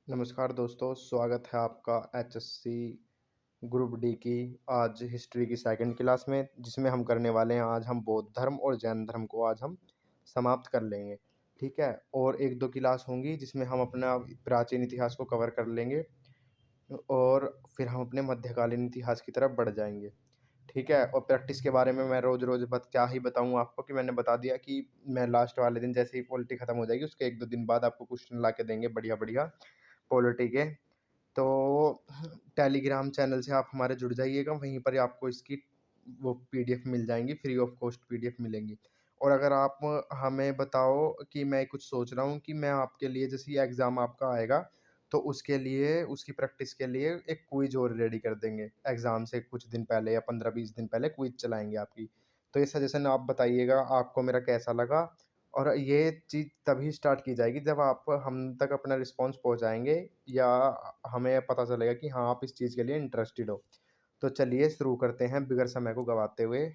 नमस्कार दोस्तों, स्वागत है आपका एचएससी ग्रुप डी की आज हिस्ट्री की सेकंड क्लास में, जिसमें हम करने वाले हैं। आज हम बौद्ध धर्म और जैन धर्म को आज हम समाप्त कर लेंगे। ठीक है। और एक दो क्लास होंगी जिसमें हम अपना प्राचीन इतिहास को कवर कर लेंगे और फिर हम अपने मध्यकालीन इतिहास की तरफ बढ़ जाएंगे। ठीक है। और प्रैक्टिस के बारे में मैं रोज रोज क्या ही बताऊं आपको, कि मैंने बता दिया कि मैं लास्ट वाले दिन जैसे ही पॉलिटी खत्म हो जाएगी उसके एक दो दिन बाद आपको क्वेश्चन ला के देंगे बढ़िया बढ़िया पॉलिटी के। तो टेलीग्राम चैनल से आप हमारे जुड़ जाइएगा, वहीं पर आपको इसकी वो पीडीएफ मिल जाएंगी, फ्री ऑफ कॉस्ट पीडीएफ मिलेंगी। और अगर आप हमें बताओ कि मैं कुछ सोच रहा हूँ कि मैं आपके लिए, जैसे ही एग्ज़ाम आपका आएगा तो उसके लिए, उसकी प्रैक्टिस के लिए एक क्विज और रेडी कर देंगे। एग्ज़ाम से कुछ दिन पहले या 15-20 दिन पहले क्विज चलाएंगे आपकी। तो ये सजेशन आप बताइएगा आपको मेरा कैसा लगा। और ये चीज़ तभी स्टार्ट की जाएगी जब आप हम तक अपना रिस्पॉन्स पहुंचाएंगे, या हमें पता चलेगा कि हाँ आप इस चीज़ के लिए इंटरेस्टेड हो। तो चलिए शुरू करते हैं बिगर समय को गवाते हुए।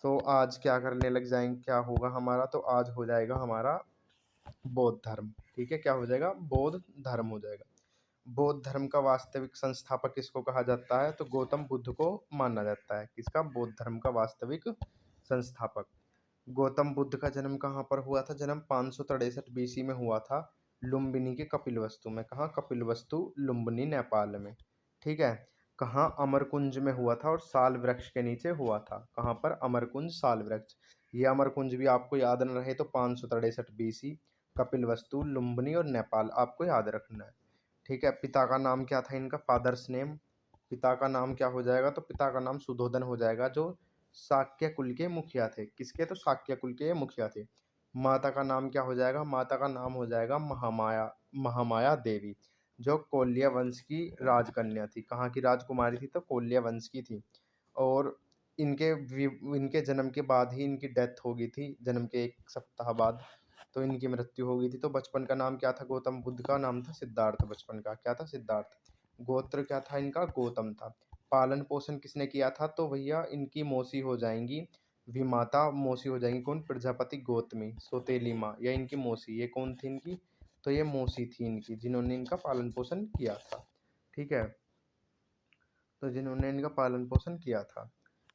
तो आज क्या करने लग जाएंगे, क्या होगा हमारा, तो आज हो जाएगा हमारा बौद्ध धर्म। ठीक है, क्या हो जाएगा, बौद्ध धर्म हो जाएगा। बौद्ध धर्म का वास्तविक संस्थापक किसको कहा जाता है, तो गौतम बुद्ध को माना जाता है। किसका, बौद्ध धर्म का वास्तविक संस्थापक। गौतम बुद्ध का जन्म कहाँ पर हुआ था, जन्म 563 बीसी में हुआ था, लुम्बिनी के कपिलवस्तु में। कहाँ, कपिलवस्तु लुम्बिनी नेपाल में। ठीक है। कहाँ, अमरकुंज में हुआ था और साल वृक्ष के नीचे हुआ था। कहाँ पर, अमरकुंज साल वृक्ष। ये अमरकुंज भी आपको याद न रहे तो 563 बीसी, कपिलवस्तु, लुम्बिनी और नेपाल आपको याद रखना है। ठीक है। पिता का नाम क्या था इनका, फादर्स नेम। पिता का नाम क्या हो जाएगा, तो पिता का नाम सुधोधन हो जाएगा, जो शाक्य कुल के मुखिया थे। किसके, तो शाक्य कुल के ये मुखिया थे। माता का नाम क्या हो जाएगा, माता का नाम हो जाएगा महामाया, महामाया देवी, जो कोल्य वंश की राजकन्या थी। कहाँ की राजकुमारी थी, तो कोल्य वंश की थी। और इनके इनके जन्म के बाद ही इनकी डेथ हो गई थी, जन्म के एक सप्ताह बाद तो इनकी मृत्यु हो गई थी। तो बचपन का नाम क्या था, गौतम बुद्ध का नाम था सिद्धार्थ। बचपन का क्या था, सिद्धार्थ। गोत्र क्या था इनका, गौतम था। पालन पोषण किसने किया था, तो भैया इनकी मौसी हो जाएंगी, विमाता मौसी हो जाएंगी। कौन, प्रजापति गौतमी, सौतेली माँ, या इनकी मौसी। ये कौन थी इनकी, तो ये मौसी थी इनकी, जिन्होंने इनका पालन पोषण किया था। ठीक है। तो जिन्होंने इनका पालन पोषण किया था।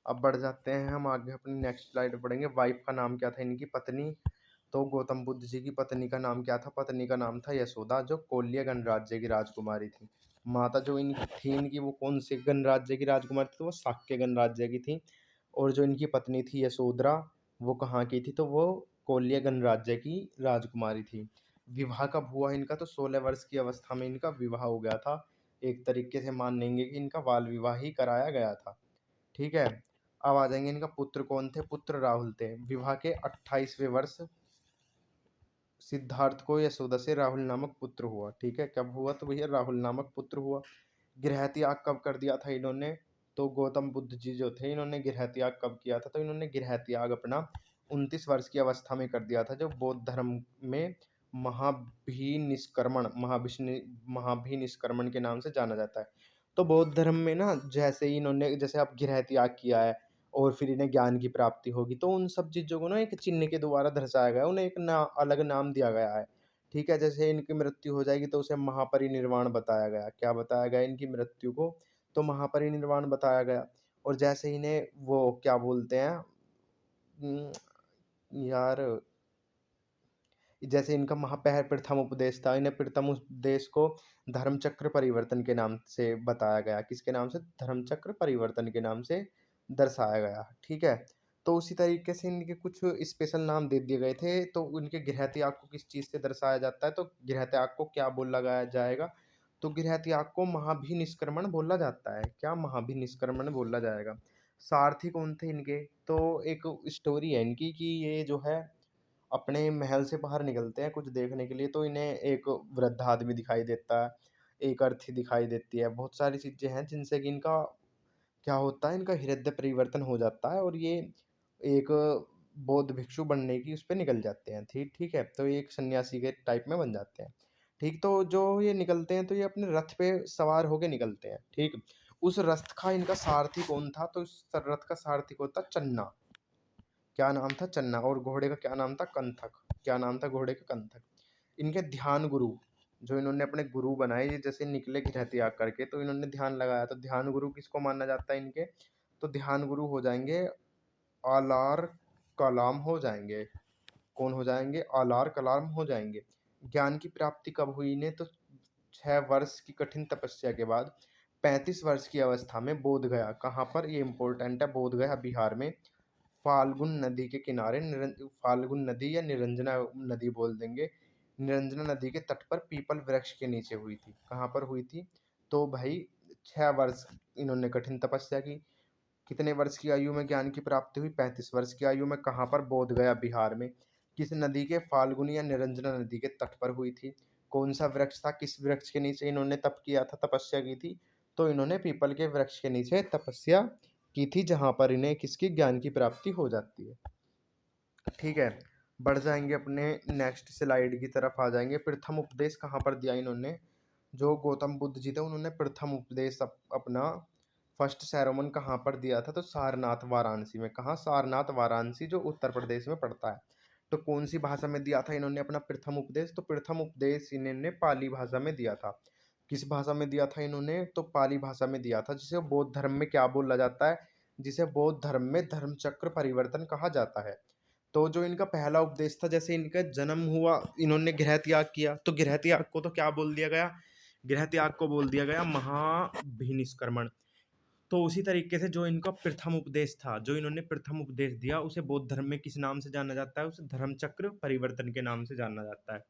अब बढ़ जाते हैं हम आगे, अपनी नेक्स्ट स्लाइड पढ़ेंगे। वाइफ का नाम क्या था इनकी, पत्नी। तो गौतम बुद्ध जी की पत्नी का नाम क्या था, पत्नी का नाम था यशोदा, जो कोल्य गणराज्य की राजकुमारी थी। माता जो इनकी थी इनकी, वो कौन से गणराज्य की राजकुमारी थी, तो वो शाक्य गणराज्य की थी। और जो इनकी पत्नी थी यशोधरा, वो कहाँ की थी, तो वो कोल्य गणराज्य की राजकुमारी थी। विवाह कब हुआ इनका, तो 16 वर्ष की अवस्था में इनका विवाह हो गया था। एक तरीके से मान लेंगे कि इनका बाल विवाह ही कराया गया था। ठीक है। अब आ जाएंगे, इनका पुत्र कौन थे, पुत्र राहुल थे। विवाह के 28वें वर्ष सिद्धार्थ को यशोदा से राहुल नामक पुत्र हुआ। ठीक है, कब हुआ, तो भैया राहुल नामक पुत्र हुआ। गृह त्याग कब कर दिया था इन्होंने, तो गौतम बुद्ध जी जो थे इन्होंने गृह त्याग कब किया था, तो इन्होंने गृह त्याग अपना 29 वर्ष की अवस्था में कर दिया था, जो बौद्ध धर्म में महाभिनिष्क्रमण के नाम से जाना जाता है। तो बौद्ध धर्म में ना, जैसे ही इन्होंने, जैसे आप गृह त्याग किया है और फिर इन्हें ज्ञान की प्राप्ति होगी, तो उन सब चीज़ों को ना एक चिन्ह के द्वारा दर्शाया गया है, उन्हें एक अलग नाम दिया गया है। ठीक है। जैसे इनकी मृत्यु हो जाएगी तो उसे महापरिनिर्वाण बताया गया। क्या बताया गया इनकी मृत्यु को, तो महापरिनिर्वाण बताया गया। और जैसे इन्हें वो क्या बोलते हैं, उम, यार, जैसे इनका प्रथम उपदेश था, इन्हें प्रथम उपदेश को धर्मचक्र परिवर्तन के नाम से बताया गया। किसके नाम से, धर्मचक्र परिवर्तन के नाम से दर्शाया गया। ठीक है। तो उसी तरीके से इनके कुछ स्पेशल नाम दे दिए गए थे। तो उनके गृह त्याग को किस चीज़ से दर्शाया जाता है, तो गृह त्याग को क्या बोला गया जाएगा, तो गृह त्याग को महाभिनिष्क्रमण बोला जाता है। क्या, महाभिनिष्क्रमण बोला जाएगा। सारथी कौन थे इनके, तो एक स्टोरी है इनकी कि ये जो है अपने महल से बाहर निकलते हैं कुछ देखने के लिए, तो इन्हें एक वृद्ध आदमी दिखाई देता है, एक अर्थी दिखाई देती है, बहुत सारी चीज़ें हैं जिनसे कि इनका क्या होता है, इनका हृदय परिवर्तन हो जाता है और ये एक बौद्ध भिक्षु बनने की उस पे निकल जाते हैं। ठीक ठीक है। तो ये एक सन्यासी के टाइप में बन जाते हैं। ठीक। तो जो ये निकलते हैं तो ये अपने रथ पे सवार होके निकलते हैं। ठीक। उस रथ का इनका सारथी कौन था, तो उस रथ का सारथी कौन था, चन्ना। क्या नाम था, चन्ना। और घोड़े का क्या नाम था, कंथक। क्या नाम था घोड़े का, कंथक। इनके ध्यान गुरु, जो इन्होंने अपने गुरु बनाए, ये जैसे निकले गृह त्याग करके तो इन्होंने ध्यान लगाया, तो ध्यान गुरु किसको माना जाता है इनके? तो ध्यान गुरु हो जाएंगे आलार कलाम हो जाएंगे। कौन हो जाएंगे? आलार कलाम हो जाएंगे। ज्ञान की प्राप्ति कब हुई इन्हें? तो 6 वर्ष की कठिन तपस्या के बाद 35 वर्ष की अवस्था में बोध गया। कहाँ पर? ये इंपॉर्टेंट है, बोध गया बिहार में फाल्गुन नदी के किनारे, फाल्गुन नदी या निरंजना नदी बोल देंगे, निरंजना नदी के तट पर पीपल वृक्ष के नीचे हुई थी। कहाँ पर हुई थी? तो भाई 6 वर्ष इन्होंने कठिन तपस्या की। कितने वर्ष की आयु में ज्ञान की प्राप्ति हुई? 35 वर्ष की आयु में। कहाँ पर? बोध गया बिहार में। किस नदी के? फाल्गुनी या निरंजना नदी के तट पर हुई थी। कौन सा वृक्ष था? किस वृक्ष के नीचे इन्होंने तप किया था, तपस्या की थी? तो इन्होंने पीपल के वृक्ष के नीचे तपस्या की थी, जहां पर इन्हें किसकी? ज्ञान की प्राप्ति हो जाती है। ठीक है, बढ़ जाएंगे अपने नेक्स्ट स्लाइड की तरफ आ जाएंगे। प्रथम उपदेश कहाँ पर दिया इन्होंने? जो गौतम बुद्ध जी थे उन्होंने प्रथम उपदेश अपना फर्स्ट सेरेमन कहाँ पर दिया था? तो सारनाथ वाराणसी में। कहाँ? सारनाथ वाराणसी, जो उत्तर प्रदेश में पड़ता है। तो कौन सी भाषा में दिया था इन्होंने अपना प्रथम उपदेश? तो प्रथम उपदेश इन्होंने पाली भाषा में दिया था। किस भाषा में दिया था इन्होंने? तो पाली भाषा में दिया था, जिसे बौद्ध धर्म में क्या बोला जाता है? जिसे बौद्ध धर्म में धर्मचक्र परिवर्तन कहा जाता है। तो जो इनका पहला उपदेश था, जैसे इनका जन्म हुआ, इन्होंने गृह त्याग किया, तो गृह त्याग को तो क्या बोल दिया गया? गृह त्याग को बोल दिया गया महाभिनिष्क्रमण। तो उसी तरीके से जो इनका प्रथम उपदेश था, जो इन्होंने प्रथम उपदेश दिया, उसे बौद्ध धर्म में किस नाम से जाना जाता है? उसे धर्मचक्र परिवर्तन के नाम से जाना जाता है।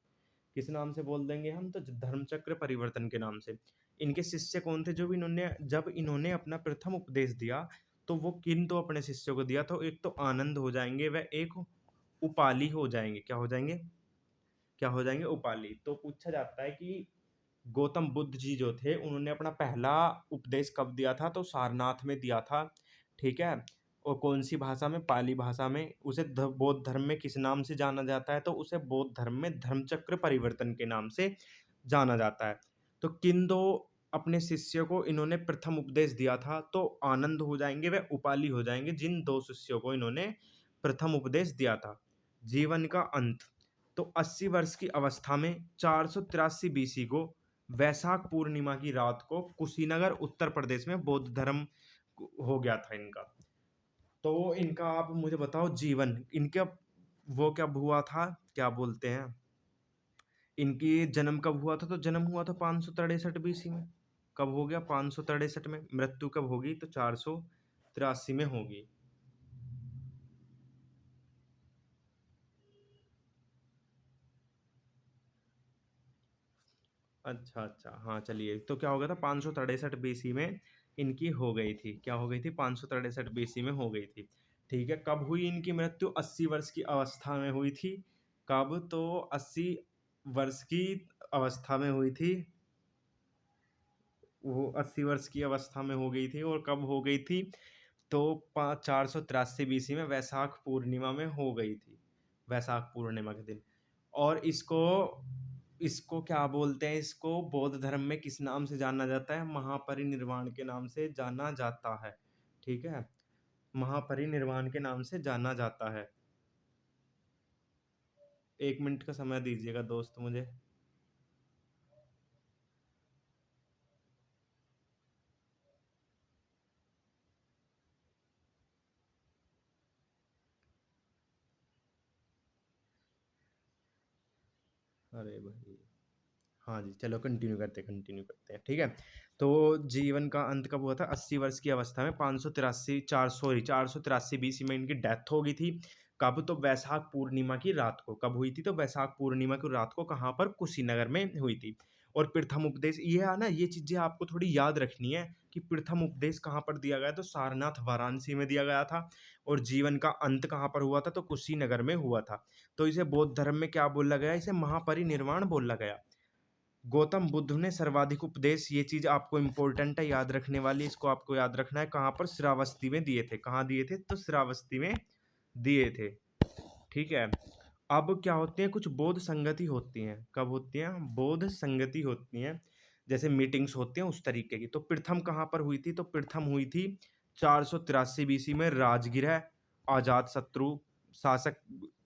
किस नाम से बोल देंगे हम? तो धर्मचक्र परिवर्तन के नाम से। इनके शिष्य कौन थे? जो इन्होंने जब इन्होंने अपना प्रथम उपदेश दिया, तो वो किन तो अपने शिष्यों को दिया, तो एक तो आनंद हो जाएंगे, वह एक उपाली हो जाएंगे। क्या हो जाएंगे? क्या हो जाएंगे? उपाली। तो पूछा जाता है कि गौतम बुद्ध जी जो थे उन्होंने अपना पहला उपदेश कब दिया था? तो सारनाथ में दिया था। ठीक है, और कौन सी भाषा में? पाली भाषा में। उसे बौद्ध धर्म में किस नाम से जाना जाता है? तो उसे बौद्ध धर्म में धर्मचक्र परिवर्तन के नाम से जाना जाता है। तो किन दो अपने शिष्यों को इन्होंने प्रथम उपदेश दिया था? तो आनंद हो जाएंगे, वे उपाली हो जाएंगे, जिन दो शिष्यों को इन्होंने प्रथम उपदेश दिया था। जीवन का अंत। तो 80 वर्ष की अवस्था में 483 बीसी को वैशाख पूर्णिमा की रात को कुशीनगर उत्तर प्रदेश में बौद्ध धर्म हो गया था इनका। तो इनका आप मुझे बताओ जीवन, इनका वो कब हुआ था, क्या बोलते हैं, इनकी जन्म कब हुआ था? तो जन्म हुआ था 563 बीसी में। कब हो गया? 563 में। मृत्यु कब होगी? तो 483 में होगी। अच्छा अच्छा, हाँ चलिए, तो क्या हो गया था? 563 बीसी में इनकी हो गई थी। क्या हो गई थी? 563 बीसी में हो गई थी। ठीक है, कब हुई इनकी मृत्यु? 80 वर्ष की अवस्था में हुई थी। कब? तो 80 वर्ष की अवस्था में हुई थी। वो 80 वर्ष की अवस्था में हो गई थी। और कब हो गई थी? तो 483 बीसी में वैशाख पूर्णिमा में हो गई थी, वैशाख पूर्णिमा के दिन। और इसको इसको क्या बोलते हैं? इसको बौद्ध धर्म में किस नाम से जाना जाता है? महापरिनिर्वाण के नाम से जाना जाता है। ठीक है, महापरिनिर्वाण के नाम से जाना जाता है। 1 मिनट का समय दीजिएगा दोस्त मुझे। अरे भाई, हाँ जी, चलो कंटिन्यू करते हैं। ठीक है, तो जीवन का अंत कब हुआ था? 80 वर्ष की अवस्था में 583 4 सॉरी 483 बीसी में इनकी डेथ हो गई थी। कब? तो वैशाख पूर्णिमा की रात को। कब हुई थी? तो वैशाख पूर्णिमा की रात को। कहाँ पर? कुशीनगर में हुई थी। और प्रथम उपदेश ये है ना, ये चीजें आपको थोड़ी याद रखनी है कि प्रथम उपदेश कहाँ पर दिया गया? तो सारनाथ वाराणसी में दिया गया था। और जीवन का अंत कहाँ पर हुआ था? तो कुशीनगर में हुआ था। तो इसे बौद्ध धर्म में क्या बोला गया? इसे महापरिनिर्वाण बोला गया। गौतम बुद्ध ने सर्वाधिक उपदेश, ये चीज आपको इंपॉर्टेंट है, याद रखने वाली, इसको आपको याद रखना है। कहाँ पर? श्रावस्ती में दिए थे। कहाँ दिए थे? तो श्रावस्ती में दिए थे। ठीक है, अब क्या होते हैं? कुछ बौद्ध संगति होती हैं। कब होती हैं? बौद्ध संगति होती हैं, जैसे मीटिंग्स होती हैं उस तरीके की। तो प्रथम कहाँ पर हुई थी? तो प्रथम हुई थी 483 बीसी में राजगृह। अजात शत्रु शासक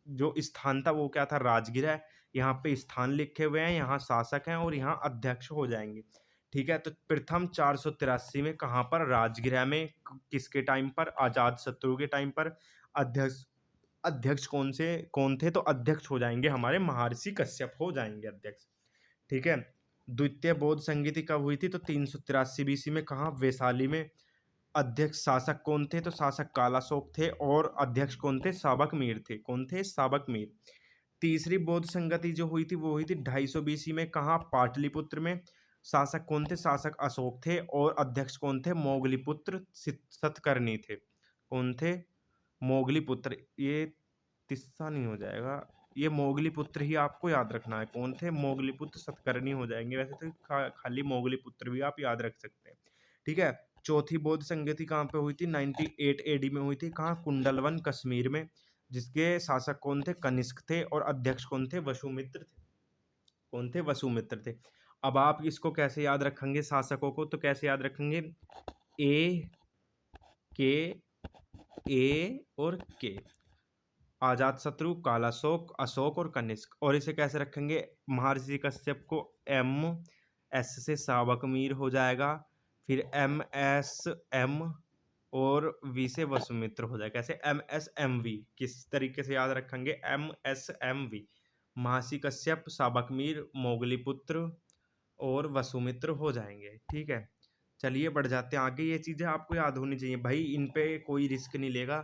जो स्थान था वो क्या था? राजगृह। यहाँ पे स्थान लिखे हुए हैं, यहाँ शासक हैं और यहाँ अध्यक्ष हो जाएंगे। ठीक है, तो प्रथम 483 में कहाँ पर, राजगृह में। किसके टाइम पर, अजात शत्रु के टाइम पर। अध्यक्ष अध्यक्ष कौन थे, तो अध्यक्ष हो जाएंगे हमारे महर्षि कश्यप हो जाएंगे अध्यक्ष। ठीक है, द्वितीय बौद्ध संगीति कब हुई थी, तो 383 बीसी में। कहाँ, वैशाली में। अध्यक्ष शासक कौन थे, तो शासक कालाशोक थे और अध्यक्ष कौन थे, साबक मीर थे। कौन थे, साबक मीर। तीसरी बौद्ध संगति जो हुई थी वो हुई थी 250 बीसी में। कहाँ, पाटलिपुत्र में। शासक कौन थे, शासक अशोक थे और अध्यक्ष कौन थे, मोगलीपुत्र सतकर्णी थे। कौन थे, मोगलीपुत्र। ये तिस्सा नहीं हो जाएगा, ये मोगलीपुत्र ही आपको याद रखना है। कौन थे, मोगलीपुत्र सतकर्णी हो जाएंगे। वैसे तो खाली मोगलीपुत्र भी आप याद रख सकते हैं। ठीक है, चौथी बौद्ध संगति कहाँ पे हुई थी, 98 एडी में हुई थी। कहाँ, कुंडलवन कश्मीर में। जिसके शासक कौन थे, कनिष्क थे और अध्यक्ष कौन थे, वसुमित्र थे। कौन थे, वसुमित्र थे। अब आप इसको कैसे याद रखेंगे शासकों को, तो कैसे याद रखेंगे, ए के, ए और के। अजात शत्रु, कालाशोक, अशोक और कनिष्क। और इसे कैसे रखेंगे, महर्षि कश्यप को एम एस से साबक मीर हो जाएगा, फिर एम एस एम और वी से वसुमित्र हो जाएगा। कैसे, एम एस एम वी। किस तरीके से याद रखेंगे, एम एस एम वी। महर्षि कश्यप, साबक मीर, मोगलीपुत्र और वसुमित्र हो जाएंगे। ठीक है, चलिए बढ़ जाते हैं आगे। ये चीज़ें आपको याद होनी चाहिए भाई, इन पे कोई रिस्क नहीं लेगा।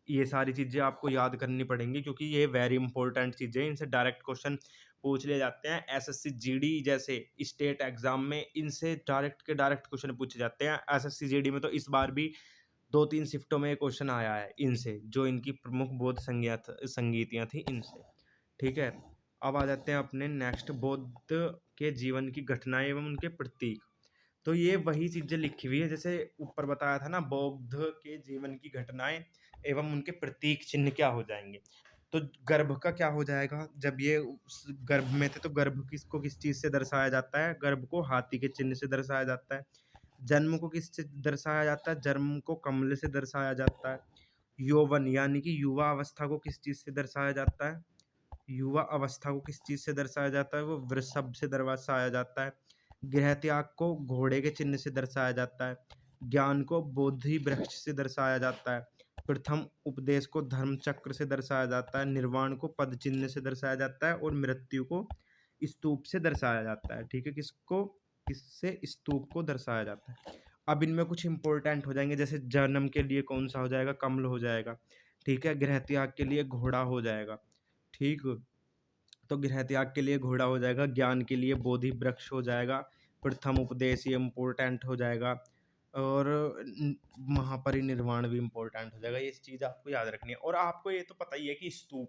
ये सारी चीज़ें आपको याद करनी पड़ेंगी क्योंकि ये वेरी इंपॉर्टेंट चीज़ें हैं। इनसे डायरेक्ट क्वेश्चन पूछ ले जाते हैं। एसएससी जीडी जैसे स्टेट एग्जाम में इनसे डायरेक्ट के डायरेक्ट क्वेश्चन पूछे जाते हैं। एसएससी जीडी में तो इस बार भी 2-3 शिफ्टों में क्वेश्चन आया है इनसे, जो इनकी प्रमुख बौद्ध संगीतियाँ थी इनसे। ठीक है, अब आ जाते हैं अपने नेक्स्ट, बौद्ध के जीवन की घटनाएं एवं उनके प्रतीक। तो ये वही चीजें लिखी हुई है जैसे ऊपर बताया था ना, बौद्ध के जीवन की घटनाएं एवं उनके प्रतीक चिन्ह क्या हो जाएंगे। तो गर्भ का क्या हो जाएगा, जब ये गर्भ में थे तो गर्भ किसको किस चीज से दर्शाया जाता है, गर्भ को हाथी के चिन्ह से दर्शाया जाता है। जन्म को किस से दर्शाया जाता है, जन्म को कमल से दर्शाया जाता है। यौवन यानी कि युवा अवस्था को किस चीज से दर्शाया जाता है, युवा अवस्था को किस चीज से दर्शाया जाता है, वो वृषभ से दर्शाया जाता है। गृह त्याग को घोड़े के चिन्ह से दर्शाया जाता है। ज्ञान को बोधि वृक्ष से दर्शाया जाता है। प्रथम उपदेश को धर्म चक्र से दर्शाया जाता है। निर्वाण को पद चिन्ह से दर्शाया जाता है और मृत्यु को स्तूप से दर्शाया जाता है। ठीक है, किसको, किससे, स्तूप को दर्शाया जाता है। अब इनमें कुछ इंपॉर्टेंट हो जाएंगे, जैसे जन्म के लिए कौन सा हो जाएगा, कमल हो जाएगा। ठीक है, गृह त्याग के लिए घोड़ा हो जाएगा। ठीक, तो गृह त्याग के लिए घोड़ा हो जाएगा। ज्ञान के लिए बोधि वृक्ष हो जाएगा। प्रथम उपदेश ये इम्पोर्टेंट हो जाएगा और महापरिनिर्वाण भी इम्पोर्टेंट हो जाएगा। ये चीज़ आपको याद रखनी है। और आपको ये तो पता ही है कि स्तूप,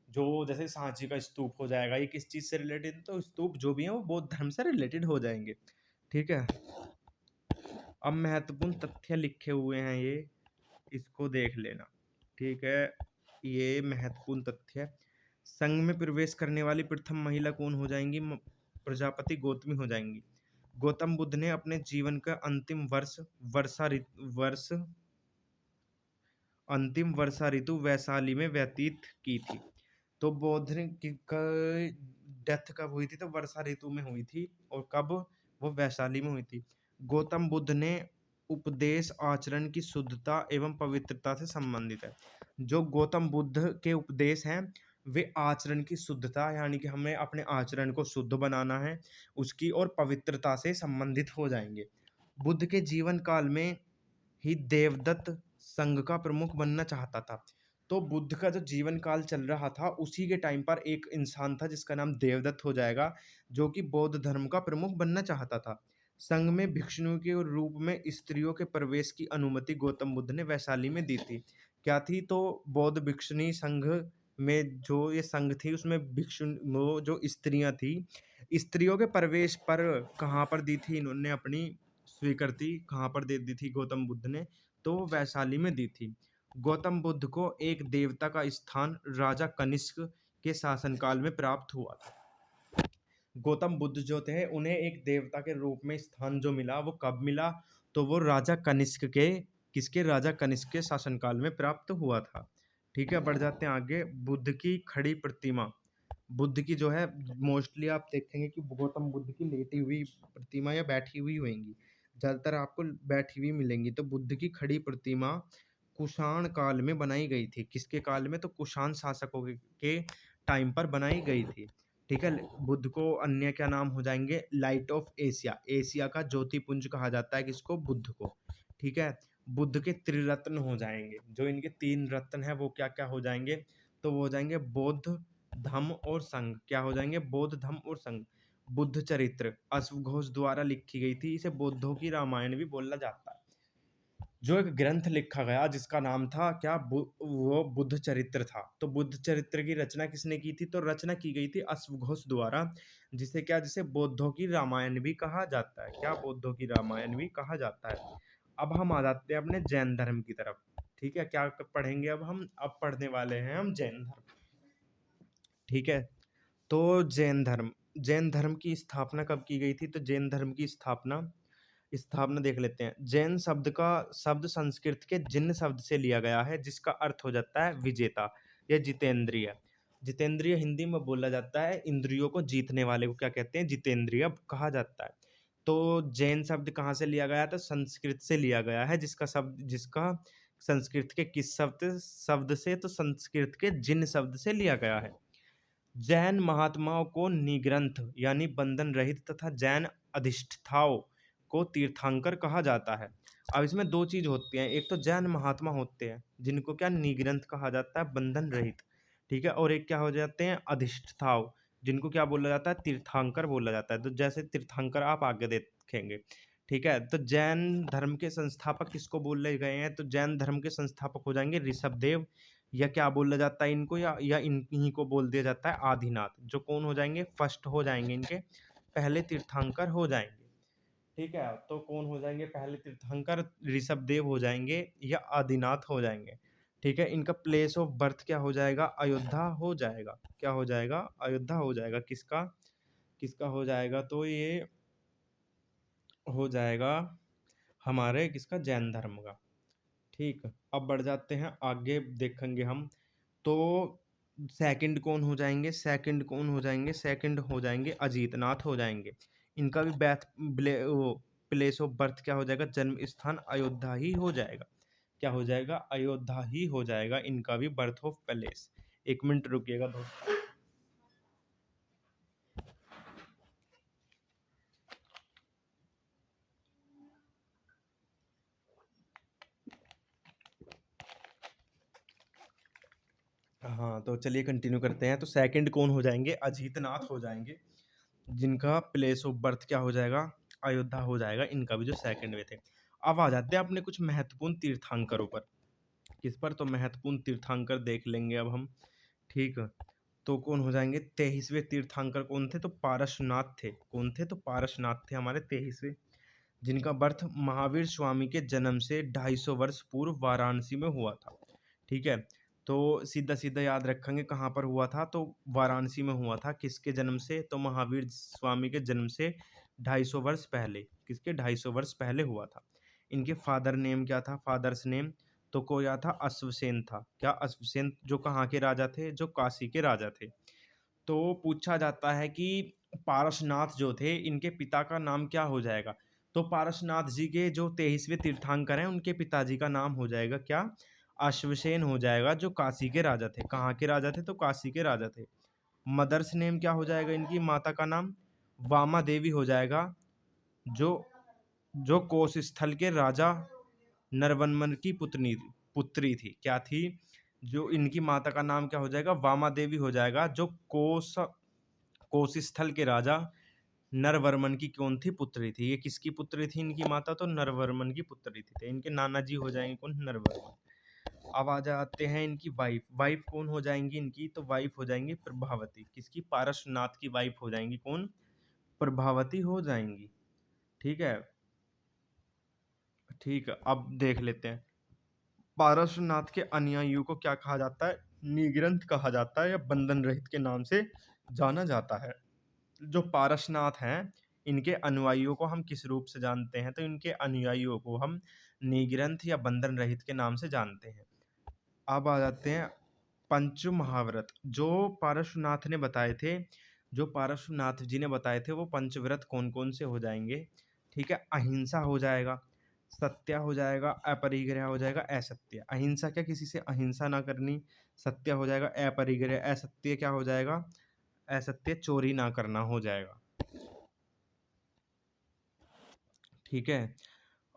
जो जैसे सांची का स्तूप हो जाएगा, ये किस चीज़ से रिलेटेड, तो स्तूप जो भी है वो बौद्ध धर्म से रिलेटेड हो जाएंगे। ठीक है, अब महत्वपूर्ण तथ्य लिखे हुए हैं ये, इसको देख लेना। ठीक है, ये महत्वपूर्ण तथ्य, संघ में प्रवेश करने वाली प्रथम महिला कौन हो जाएंगी, प्रजापति गौतमी हो जाएंगी। गौतम बुद्ध ने अपने जीवन का अंतिम वर्षा ऋतु वैशाली में व्यतीत की थी। तो बौद्ध की डेथ कब हुई थी, तो वर्षा ऋतु में हुई थी। और कब, वो वैशाली में हुई थी। गौतम बुद्ध ने उपदेश आचरण की शुद्धता एवं पवित्रता से संबंधित है। जो गौतम बुद्ध के उपदेश हैं वे आचरण की शुद्धता यानी कि हमें अपने आचरण को शुद्ध बनाना है उसकी, और पवित्रता से संबंधित हो जाएंगे। बुद्ध के जीवन काल में ही देवदत्त संघ का प्रमुख बनना चाहता था। तो बुद्ध का जो जीवन काल चल रहा था उसी के टाइम पर एक इंसान था जिसका नाम देवदत्त हो जाएगा, जो कि बौद्ध धर्म का प्रमुख बनना चाहता था। संघ में भिक्षुओं के रूप में स्त्रियों के प्रवेश की अनुमति गौतम बुद्ध ने वैशाली में दी थी। क्या थी, तो बौद्ध भिक्षुणी संघ में जो ये संघ थी उसमें भिक्षु, वो जो स्त्रियां थी, स्त्रियों के प्रवेश पर कहाँ पर दी थी इन्होंने अपनी स्वीकृति, कहाँ पर दे दी थी गौतम बुद्ध ने, तो वो वैशाली में दी थी। गौतम बुद्ध को एक देवता का स्थान राजा कनिष्क के शासनकाल में प्राप्त हुआ था। गौतम बुद्ध जो थे उन्हें एक देवता के रूप में स्थान जो मिला वो कब मिला, तो वो राजा कनिष्क के, किसके, राजा कनिष्क के शासनकाल में प्राप्त हुआ था। ठीक है, बढ़ जाते हैं आगे। बुद्ध की खड़ी प्रतिमा, बुद्ध की जो है मोस्टली आप देखेंगे कि गौतम बुद्ध की लेटी हुई प्रतिमा या बैठी हुई होंगी, ज़्यादातर आपको बैठी हुई मिलेंगी। तो बुद्ध की खड़ी प्रतिमा कुषाण काल में बनाई गई थी। किसके काल में? तो कुषाण शासकों के टाइम पर बनाई गई थी। ठीक है? बुद्ध को अन्य क्या नाम हो जाएँगे? लाइट ऑफ एशिया, एशिया का ज्योतिपुंज कहा जाता है किसको? बुद्ध को। ठीक है? बुद्ध के त्रिरत्न हो जाएँगे। जो इनके 3 रत्न हैं वो क्या-क्या हो जाएँगे? तो वो हो जाएँगे बौद्ध, धम्म और संघ। क्या हो जाएँगे? बौद्ध, धम्म और संघ। बुद्ध चरित्र अश्वघोष द्वारा लिखी गई थी। इसे बौद्धों की रामायण भी बोला जाता है। जो एक ग्रंथ लिखा गया जिसका नाम था क्या? वो बुद्ध चरित्र था। तो बुद्ध चरित्र की रचना किसने की थी? तो रचना की गई थी अश्वघोष द्वारा, जिसे बौद्धों की रामायण भी कहा जाता है। क्या? बौद्धों की रामायण भी कहा जाता है। अब हम आ जाते हैं अपने जैन धर्म की तरफ। ठीक है? क्या पढ़ेंगे अब हम? अब पढ़ने वाले हैं हम जैन धर्म। ठीक है? तो जैन धर्म की स्थापना कब की गई थी? तो जैन धर्म की स्थापना स्थापना देख लेते हैं। जैन शब्द का शब्द संस्कृत के जिन शब्द से लिया गया है, जिसका अर्थ हो जाता है विजेता या जितेंद्रिय। जितेंद्रिय हिंदी में बोला जाता है, इंद्रियों को जीतने वाले को क्या कहते हैं? जितेंद्रिय कहा जाता है। तो जैन शब्द कहाँ से लिया गया? तो संस्कृत से लिया गया है, जिसका संस्कृत के किस शब्द शब्द से? तो संस्कृत के जिन शब्द से लिया गया है। जैन महात्माओं को निग्रंथ यानी बंधन रहित तथा जैन अधिष्ठाओं को तीर्थंकर कहा जाता है। अब इसमें 2 चीज़ होती हैं, एक तो जैन महात्मा होते हैं, जिनको क्या निग्रंथ कहा जाता है, बंधन रहित, ठीक है? और एक क्या हो जाते हैं? अधिष्ठाओं, जिनको क्या बोला जाता है? तीर्थंकर बोला जाता है। तो जैसे तीर्थंकर आप आगे देखेंगे, ठीक है? तो जैन धर्म के संस्थापक किसको बोले गए हैं? तो जैन धर्म के संस्थापक हो जाएँगे ऋषभदेव, या क्या बोला जाता है इनको, या इन्हीं को बोल दिया जाता है आदिनाथ, जो कौन हो जाएँगे? फर्स्ट हो जाएँगे, इनके पहले तीर्थंकर हो जाएँगे। ठीक है? तो कौन हो जाएँगे पहले तीर्थंकर? ऋषभदेव हो जाएँगे या आदिनाथ हो जाएँगे। ठीक है? इनका प्लेस ऑफ बर्थ क्या हो जाएगा? अयोध्या हो जाएगा। क्या हो जाएगा? अयोध्या हो जाएगा। किसका? किसका हो जाएगा? तो ये हो जाएगा हमारे किसका? जैन धर्म का। ठीक, अब बढ़ जाते हैं आगे देखेंगे हम। तो सेकंड कौन हो जाएँगे? सेकंड कौन हो जाएँगे? सेकंड हो जाएँगे अजीतनाथ हो जाएँगे। इनका भी प्लेस ऑफ बर्थ क्या हो जाएगा? जन्म स्थान अयोध्या ही हो जाएगा। क्या हो जाएगा? अयोध्या ही हो जाएगा इनका भी बर्थ ऑफ प्लेस। 1 मिनट रुकिएगा दोस्तों। हाँ, तो चलिए कंटिन्यू करते हैं। तो सेकंड कौन हो जाएँगे? अजीतनाथ हो जाएँगे, जिनका प्लेस ऑफ बर्थ क्या हो जाएगा? अयोध्या हो जाएगा, इनका भी जो सेकंड में थे। अब आ जाते हैं अपने कुछ महत्वपूर्ण तीर्थंकरों पर। किस पर? तो महत्वपूर्ण तीर्थंकर देख लेंगे अब हम। ठीक, तो कौन हो जाएँगे? 23वें तीर्थंकर कौन थे? तो पारसनाथ थे। कौन थे? तो पारसनाथ थे हमारे 23वें, जिनका बर्थ महावीर स्वामी के जन्म से 250 वर्ष पूर्व वाराणसी में हुआ था। ठीक है? तो सीधा-सीधा याद रखेंगे कहाँ पर हुआ था? तो वाराणसी में हुआ था। किसके जन्म से? तो महावीर स्वामी के जन्म से 250 वर्ष पहले। किसके? 250 वर्ष पहले हुआ था। इनके फादर नेम क्या था? फादर्स नेम तो कोया था? अश्वसेन था। क्या? अश्वसेन, जो कहाँ के राजा थे? जो काशी के राजा थे। तो पूछा जाता है कि पारसनाथ जो थे, इनके पिता का नाम क्या हो जाएगा? तो पारसनाथ जी के जो 23वें तीर्थंकर हैं, उनके पिताजी का नाम हो जाएगा क्या? अश्वसेन हो जाएगा, जो काशी के राजा थे। कहाँ के राजा थे? तो काशी के राजा थे। मदर्स नेम क्या हो जाएगा इनकी? माता का नाम वामा देवी हो जाएगा, जो जो कोश स्थल के राजा नरवनमन की पुत्री थी। क्या थी? जो इनकी माता का नाम क्या हो जाएगा? वामा देवी हो जाएगा, जो कोश स्थल के राजा नरवर्मन की कौन थी? पुत्री थी। ये किसकी पुत्री थी इनकी माता? तो नरवर्मन की पुत्री थी। तो इनके नाना जी हो जाएंगे कौन? नरवर्मन। अब आ जाते हैं इनकी वाइफ। वाइफ कौन हो जाएंगी इनकी? तो वाइफ हो जाएंगी प्रभावती। किसकी? पारसनाथ की वाइफ हो जाएंगी कौन? प्रभावती हो जाएंगी। ठीक है? ठीक है, अब देख लेते हैं। पारसनाथ के अनुयायियों को क्या कहा जाता है? निग्रंथ कहा जाता है, या बंधन रहित के नाम से जाना जाता है। जो पारसनाथ हैं, इनके अनुयायियों को हम किस रूप से जानते हैं? तो इनके अनुयायियों को हम निग्रंथ या बंधन रहित के नाम से जानते हैं। अब आ जाते हैं पंच महाव्रत जो पार्श्वनाथ ने बताए थे, जो पार्श्वनाथ जी ने बताए थे वो पंचव्रत कौन कौन से हो जाएंगे? ठीक है, अहिंसा हो जाएगा, सत्य हो जाएगा, अपरिग्रह हो जाएगा, असत्य। अहिंसा क्या, किसी से अहिंसा ना करनी। सत्य हो जाएगा अपरिग्रह, असत्य क्या हो जाएगा? असत्य चोरी ना करना हो जाएगा। ठीक है।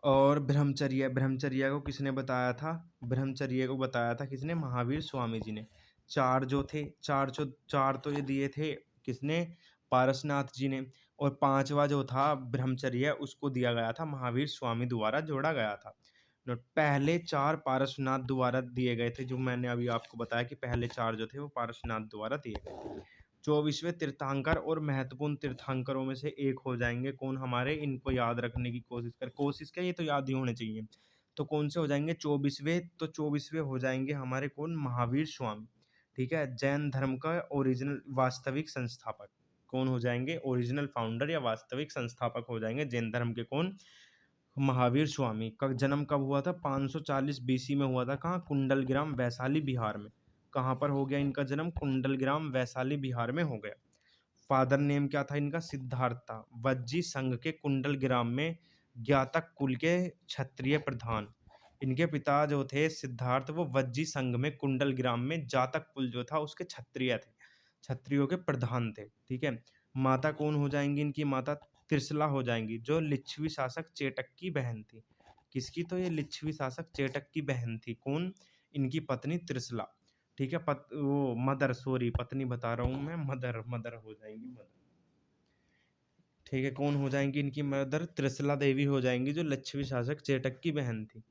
और ब्रह्मचर्य, ब्रह्मचर्य को किसने बताया था? ब्रह्मचर्य को बताया था किसने? महावीर स्वामी जी ने। चार जो थे, चार तो ये दिए थे किसने? पारसनाथ जी ने। और पांचवा जो था ब्रह्मचर्य, उसको दिया गया था महावीर स्वामी द्वारा, जोड़ा गया था। नोट, पहले चार पारसनाथ द्वारा दिए गए थे, जो मैंने अभी आपको बताया कि पहले चार जो थे वो पारसनाथ द्वारा दिए गए थे। 24वें तीर्थंकर और महत्वपूर्ण तीर्थंकरों में से एक हो जाएंगे कौन हमारे? इनको याद रखने की कोशिश क्या, ये तो याद ही होने चाहिए। तो कौन से हो जाएंगे 24वें? तो 24वें हो जाएंगे हमारे कौन? महावीर स्वामी। ठीक है, जैन धर्म का ओरिजिनल वास्तविक संस्थापक कौन हो जाएंगे? ओरिजिनल फाउंडर या वास्तविक संस्थापक हो जाएंगे जैन धर्म के कौन? महावीर स्वामी। का जन्म कब हुआ था? 540 बीसी में हुआ था। कहाँ? कुंडलग्राम, वैशाली, बिहार में। कहाँ पर हो गया इनका जन्म? कुंडलग्राम, वैशाली, बिहार में हो गया। फादर नेम क्या था इनका? सिद्धार्थ था। वज्जी संघ के कुंडलग्राम में ज्ञातक कुल के क्षत्रिय प्रधान। इनके पिता जो थे सिद्धार्थ, वो वज्जी संघ में कुंडलग्राम में जातक कुल जो था उसके क्षत्रिय थे, क्षत्रियों के प्रधान थे। ठीक है। माता कौन हो जाएंगी? इनकी माता त्रिशला हो जाएंगी, जो लिच्छवी शासक चेटक की बहन थी। किसकी? तो ये लिच्छवी शासक चेटक की बहन थी। कौन? इनकी पत्नी त्रिशला। ठीक है, वो मदर, सॉरी पत्नी बता रहा हूँ मैं, मदर, मदर हो जाएंगी, मदर। ठीक है, कौन हो जाएंगी इनकी मदर? त्रिशला देवी हो जाएंगी, जो लिच्छवी शासक चेटक की बहन थी।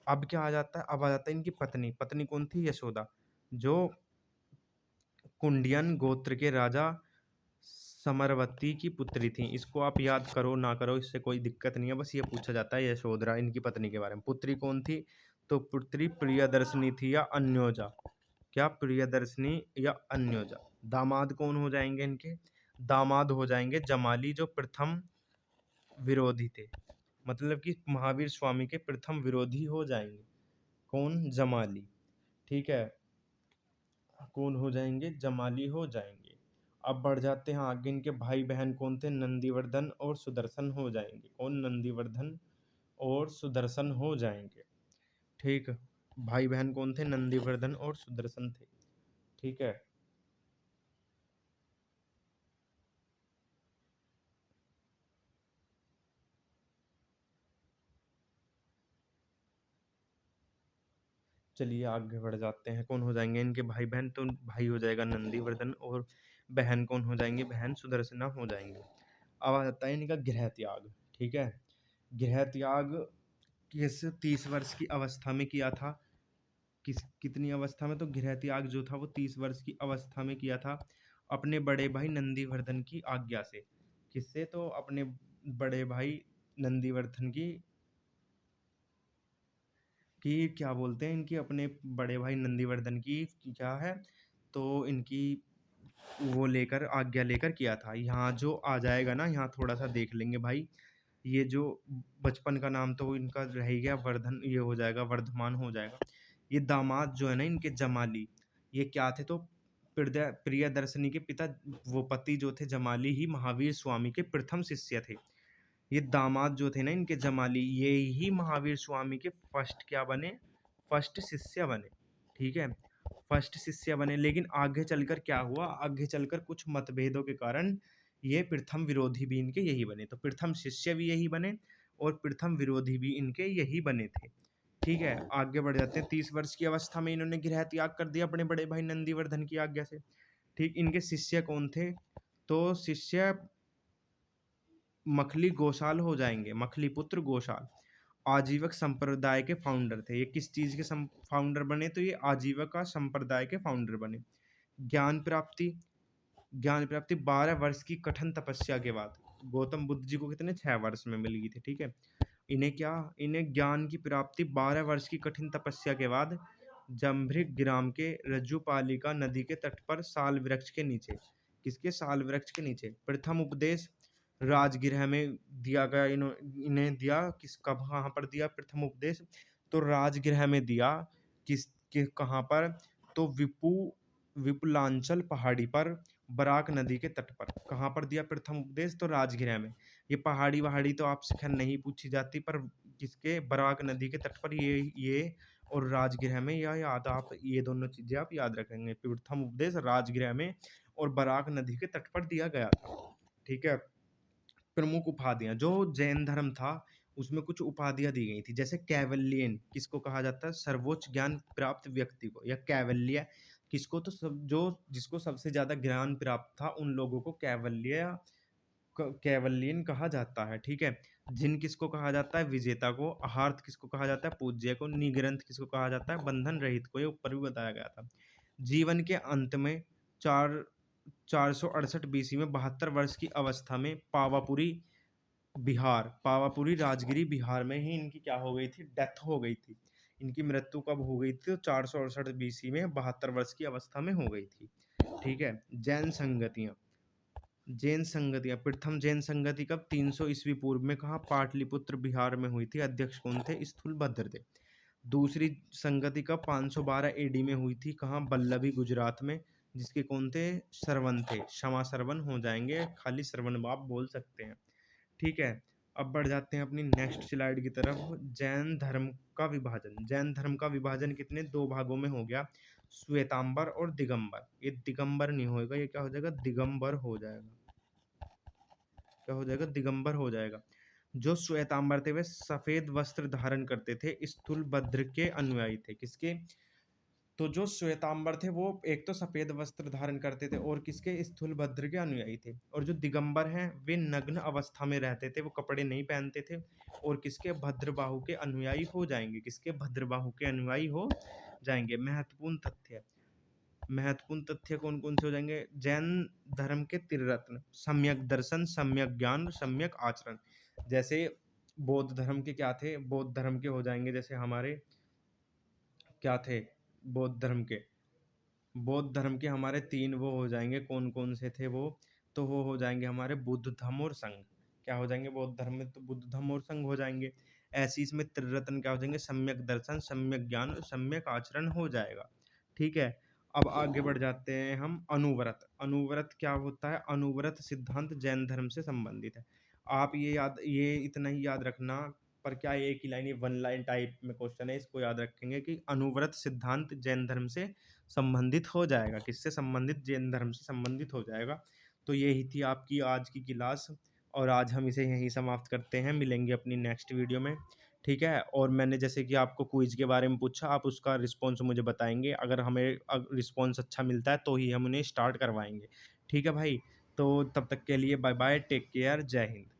अब क्या आ जाता है? अब आ जाता है इनकी पत्नी। पत्नी कौन थी? यशोदा, जो कुंडियन गोत्र के राजा समरवती की पुत्री थी। इसको आप याद करो ना करो, इससे कोई दिक्कत नहीं है, बस ये पूछा जाता है यशोधरा इनकी पत्नी के बारे में। पुत्री कौन थी? तो पुत्री प्रियदर्शनी थी या अन्योजा। क्या? प्रियदर्शनी या अन्योजा। दामाद कौन हो जाएंगे इनके? दामाद हो जाएंगे जमाली, जो प्रथम विरोधी थे, मतलब कि महावीर स्वामी के प्रथम विरोधी हो जाएंगे। कौन? जमाली। ठीक है, कौन हो जाएंगे? जमाली हो जाएंगे। अब बढ़ जाते हैं आगे। इनके भाई बहन कौन थे? नंदीवर्धन और सुदर्शन हो जाएंगे। कौन? नंदीवर्धन और सुदर्शन हो जाएंगे। ठीक, भाई बहन कौन थे? नंदीवर्धन और सुदर्शन थे। ठीक है। चलिए आगे बढ़ जाते हैं। कौन हो जाएंगे इनके भाई बहन? तो भाई हो जाएगा नंदीवर्धन और बहन कौन हो जाएंगी? बहन सुदर्शना हो जाएंगे। अब आ जाता है इनका गृह त्याग। ठीक है, गृह त्याग किस 30 वर्ष की अवस्था में किया था? कितनी अवस्था में? तो गृह त्याग जो था वो 30 वर्ष की अवस्था में किया था, अपने बड़े भाई नंदीवर्धन की आज्ञा से। किससे? तो अपने बड़े भाई नंदीवर्धन की क्या बोलते हैं इनकी, अपने बड़े भाई नंदीवर्धन की क्या है, तो इनकी वो लेकर, आज्ञा लेकर किया था। यहाँ जो आ जाएगा ना, यहाँ थोड़ा सा देख लेंगे भाई। ये जो बचपन का नाम तो इनका रह ही गया, वर्धन, ये हो जाएगा वर्धमान हो जाएगा। ये दामाद जो है ना इनके, जमाली, ये क्या थे? तो प्रियदर्शनी के पिता, वो पति जो थे जमाली ही महावीर स्वामी के प्रथम शिष्य थे। ये दामाद जो थे ना इनके, जमाली, ये ही महावीर स्वामी के फर्स्ट क्या बने? फर्स्ट शिष्य बने। ठीक है, फर्स्ट शिष्य बने। लेकिन आगे चलकर क्या हुआ? आगे चलकर कुछ मतभेदों के कारण ये प्रथम विरोधी भी इनके यही बने। तो प्रथम शिष्य भी यही बने और प्रथम विरोधी भी इनके यही बने थे। ठीक है, आगे बढ़ जाते हैं। 30 वर्ष की अवस्था में इन्होंने गृह त्याग कर दिया अपने बड़े भाई नंदीवर्धन की आज्ञा से। ठीक, इनके शिष्य कौन थे? तो शिष्य मखली गोशाल हो जाएंगे, मखली पुत्र गोशाल। आजीवक संप्रदाय के फाउंडर थे। ये किस चीज के फाउंडर बने? तो ये आजीविका संप्रदाय के फाउंडर बने। ज्ञान प्राप्ति, ज्ञान प्राप्ति 12 वर्ष की कठिन तपस्या के बाद। गौतम बुद्ध जी को कितने? 6 वर्ष में मिल गई थी। ठीक है, इन्हें क्या? इन्हें ज्ञान की प्राप्ति 12 वर्ष की कठिन तपस्या के बाद जम्भृग ग्राम के रज्जुपालिका नदी के तट पर साल वृक्ष के नीचे। किसके? साल वृक्ष के नीचे प्रथम उपदेश राजगृह में दिया गया। इन्हें दिया किस, कब, कहाँ पर दिया प्रथम उपदेश? तो राजगृह में दिया। किस, कहाँ पर? तो विपुलांचल पहाड़ी पर, बराक नदी के तट पर। कहाँ पर दिया प्रथम उपदेश? तो राजगृह में। ये पहाड़ी वहाड़ी तो आपसे खैर नहीं पूछी जाती, पर किसके? बराक नदी के तट पर ये और राजगृह में, यह याद आप, ये दोनों चीजें आप याद रखेंगे। प्रथम उपदेश राजगृह में और बराक नदी के तट पर दिया गया था। ठीक है। प्रमुख उपाधियां, जो जैन धर्म था उसमें कुछ उपाधियां दी गई थी, जैसे कैवल्यन किसको कहा जाता है? सर्वोच्च ज्ञान प्राप्त व्यक्ति को। या कैवल्य किसको? तो सब जो जिसको सबसे ज्यादा ज्ञान प्राप्त था उन लोगों को कैवल्यन कहा जाता है। ठीक है। जिन किसको कहा जाता है? विजेता को। आहार्त किसको कहा जाता है? पूज्य को। निग्रंथ किसको कहा जाता है? बंधन रहित को। ये ऊपर भी बताया गया था। जीवन के अंत में चार 468 बीसी में 72 वर्ष की अवस्था में पावापुरी राजगिरी बिहार में ही इनकी क्या हो गई थी? डेथ हो गई थी। इनकी मृत्यु कब हो गई थी? तो 468 बीसी में 72 वर्ष की अवस्था में हो गई थी। ठीक है। जैन संगतियां, प्रथम जैन संगति कब? 300 ईस्वी पूर्व में। कहा? पाटलिपुत्र बिहार में हुई थी। अध्यक्ष कौन थे? स्थूलभद्र थे। दूसरी संगति कब? 512 एडी में हुई थी। कहाँ? बल्लभी गुजरात में। जिसके कौन थे? श्रवण थे। क्षमा श्रवण हो जाएंगे, खाली श्रवण आप बोल सकते हैं। ठीक है। अब बढ़ जाते हैं अपनी नेक्स्ट स्लाइड की तरफ। जैन धर्म का विभाजन। जैन धर्म का विभाजन कितने? 2 भागों में हो गया, श्वेतांबर और दिगंबर। ये दिगंबर नहीं होएगा, ये क्या हो जाएगा? दिगंबर हो जाएगा। क्या हो जाएगा? दिगंबर हो जाएगा। जो श्वेतांबर थे वे सफेद वस्त्र धारण करते थे, स्थूलभद्र के अनुयायी थे। किसके? तो जो श्वेतांबर थे वो एक तो सफेद वस्त्र धारण करते थे और किसके? स्थूलभद्र के अनुयायी थे। और जो दिगंबर हैं वे नग्न अवस्था में रहते थे, वो कपड़े नहीं पहनते थे और किसके? भद्रबाहु के अनुयायी हो जाएंगे। किसके? भद्रबाहु के अनुयायी हो जाएंगे। महत्वपूर्ण तथ्य कौन कौन से हो जाएंगे? जैन धर्म के त्रिरत्न, सम्यक दर्शन, सम्यक ज्ञान, सम्यक आचरण। जैसे बौद्ध धर्म के क्या थे? बौद्ध धर्म के हो जाएंगे जैसे हमारे क्या थे? बौद्ध धर्म के हमारे 3 वो हो जाएंगे। कौन कौन से थे वो? तो वो हो जाएंगे हमारे बुद्ध, धम्म और संघ। क्या हो जाएंगे बौद्ध धर्म में? तो बुद्ध, धम्म और संघ हो जाएंगे। ऐसे ही इसमें त्रिरत्न क्या हो जाएंगे? सम्यक दर्शन, सम्यक ज्ञान और सम्यक आचरण हो जाएगा। ठीक है। अब आगे बढ़ जाते हैं हम। अनुव्रत। अनुव्रत क्या होता है? अनुव्रत सिद्धांत जैन धर्म से संबंधित है। आप ये इतना ही याद रखना, पर क्या एक ही लाइन, ये 1 लाइन टाइप में क्वेश्चन है, इसको याद रखेंगे कि अनुव्रत सिद्धांत जैन धर्म से संबंधित हो जाएगा। किससे संबंधित? जैन धर्म से संबंधित हो जाएगा। तो यही थी आपकी आज की क्लास, और आज हम इसे यहीं समाप्त करते हैं। मिलेंगे अपनी नेक्स्ट वीडियो में। ठीक है। और मैंने जैसे कि आपको क्विज के बारे में पूछा, आप उसका रिस्पॉन्स मुझे बताएंगे। अगर हमें रिस्पॉन्स अच्छा मिलता है तो ही हम उन्हें स्टार्ट करवाएंगे। ठीक है भाई। तो तब तक के लिए बाय बाय, टेक केयर, जय हिंद।